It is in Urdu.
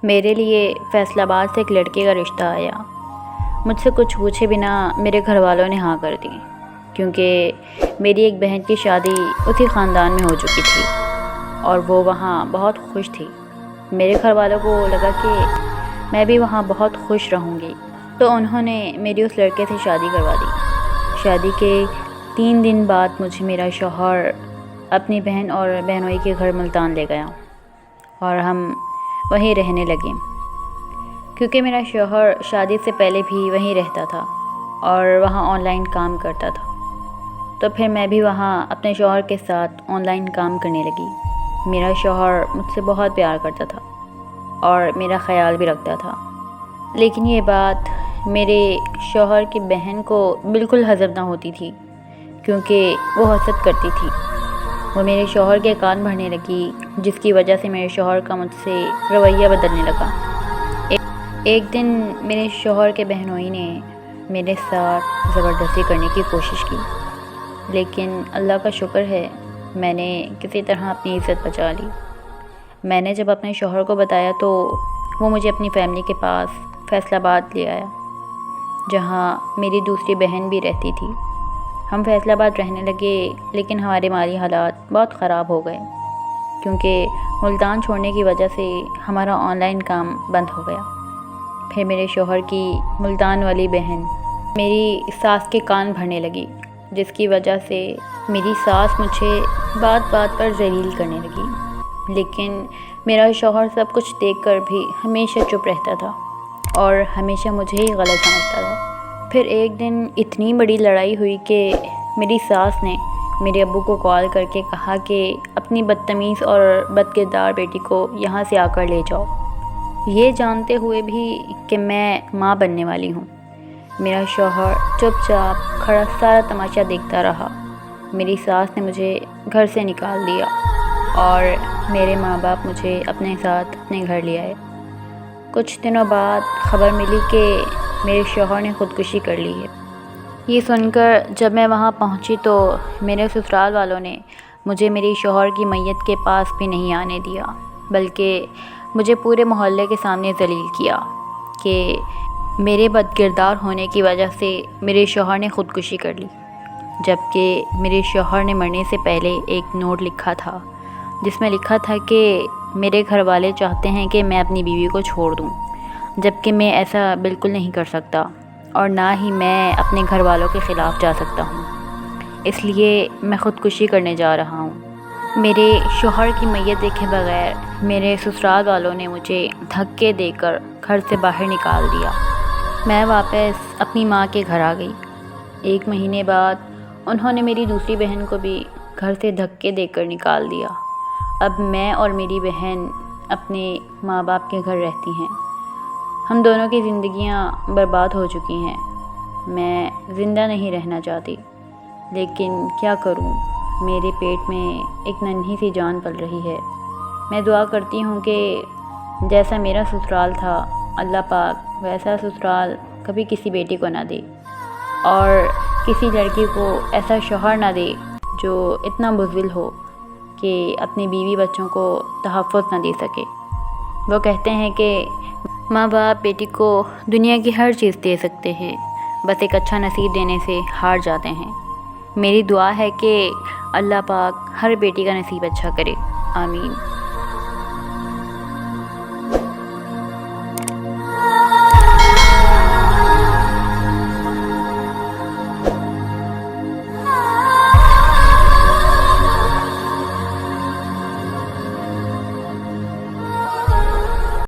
میرے لیے فیصل آباد سے ایک لڑکے کا رشتہ آیا۔ مجھ سے کچھ پوچھے بنا میرے گھر والوں نے ہاں کر دی، کیونکہ میری ایک بہن کی شادی اسی خاندان میں ہو چکی تھی اور وہ وہاں بہت خوش تھی۔ میرے گھر والوں کو لگا کہ میں بھی وہاں بہت خوش رہوں گی، تو انہوں نے میری اس لڑکے سے شادی کروا دی۔ شادی کے 3 دن بعد مجھے میرا شوہر اپنی بہن اور بہنوئی کے گھر ملتان لے گیا اور ہم وہیں رہنے لگے، کیونکہ میرا شوہر شادی سے پہلے بھی وہیں رہتا تھا اور وہاں آن لائن کام کرتا تھا، تو پھر میں بھی وہاں اپنے شوہر کے ساتھ آن لائن کام کرنے لگی۔ میرا شوہر مجھ سے بہت پیار کرتا تھا اور میرا خیال بھی رکھتا تھا، لیکن یہ بات میرے شوہر کی بہن کو بالکل ہضم نہ ہوتی تھی، کیونکہ وہ حسد کرتی تھی۔ وہ میرے شوہر کے کان بھرنے لگی، جس کی وجہ سے میرے شوہر کا مجھ سے رویہ بدلنے لگا۔ ایک دن میرے شوہر کے بہنوئی نے میرے ساتھ زبردستی کرنے کی کوشش کی، لیکن اللہ کا شکر ہے میں نے کسی طرح اپنی عزت بچا لی۔ میں نے جب اپنے شوہر کو بتایا تو وہ مجھے اپنی فیملی کے پاس فیصل آباد لے آیا، جہاں میری دوسری بہن بھی رہتی تھی۔ ہم فیصل آباد رہنے لگے، لیکن ہمارے مالی حالات بہت خراب ہو گئے، کیونکہ ملتان چھوڑنے کی وجہ سے ہمارا آن لائن کام بند ہو گیا۔ پھر میرے شوہر کی ملتان والی بہن میری ساس کے کان بھرنے لگی، جس کی وجہ سے میری ساس مجھے بات بات پر ذلیل کرنے لگی، لیکن میرا شوہر سب کچھ دیکھ کر بھی ہمیشہ چپ رہتا تھا اور ہمیشہ مجھے ہی غلط سمجھتا تھا۔ پھر ایک دن اتنی بڑی لڑائی ہوئی کہ میری ساس نے میرے ابو کو کال کر کے کہا کہ اپنی بدتمیز اور بد کردار بیٹی کو یہاں سے آ کر لے جاؤ، یہ جانتے ہوئے بھی کہ میں ماں بننے والی ہوں۔ میرا شوہر چپ چاپ کھڑا سارا تماشا دیکھتا رہا۔ میری ساس نے مجھے گھر سے نکال دیا اور میرے ماں باپ مجھے اپنے ساتھ اپنے گھر لے آئے۔ کچھ دنوں بعد خبر ملی کہ میرے شوہر نے خودکشی کر لی ہے۔ یہ سن کر جب میں وہاں پہنچی تو میرے سسرال والوں نے مجھے میری شوہر کی میت کے پاس بھی نہیں آنے دیا، بلکہ مجھے پورے محلے کے سامنے ذلیل کیا کہ میرے بد کردار ہونے کی وجہ سے میرے شوہر نے خودکشی کر لی، جبکہ میرے شوہر نے مرنے سے پہلے ایک نوٹ لکھا تھا، جس میں لکھا تھا کہ میرے گھر والے چاہتے ہیں کہ میں اپنی بیوی کو چھوڑ دوں، جبکہ میں ایسا بالکل نہیں کر سکتا اور نہ ہی میں اپنے گھر والوں کے خلاف جا سکتا ہوں، اس لیے میں خودکشی کرنے جا رہا ہوں۔ میرے شوہر کی میت دیکھے بغیر میرے سسرال والوں نے مجھے دھکے دے کر گھر سے باہر نکال دیا۔ میں واپس اپنی ماں کے گھر آ گئی۔ 1 مہینے بعد انہوں نے میری دوسری بہن کو بھی گھر سے دھکے دے کر نکال دیا۔ اب میں اور میری بہن اپنے ماں باپ کے گھر رہتی ہیں۔ ہم دونوں کی زندگیاں برباد ہو چکی ہیں۔ میں زندہ نہیں رہنا چاہتی، لیکن کیا کروں، میرے پیٹ میں ایک ننھی سی جان پل رہی ہے۔ میں دعا کرتی ہوں کہ جیسا میرا سسرال تھا، اللہ پاک ویسا سسرال کبھی کسی بیٹی کو نہ دے، اور کسی لڑکی کو ایسا شوہر نہ دے جو اتنا بزدل ہو کہ اپنی بیوی بچوں کو تحفظ نہ دے سکے۔ وہ کہتے ہیں کہ ماں باپ بیٹی کو دنیا کی ہر چیز دے سکتے ہیں، بس ایک اچھا نصیب دینے سے ہار جاتے ہیں۔ میری دعا ہے کہ اللہ پاک ہر بیٹی کا نصیب اچھا کرے، آمین۔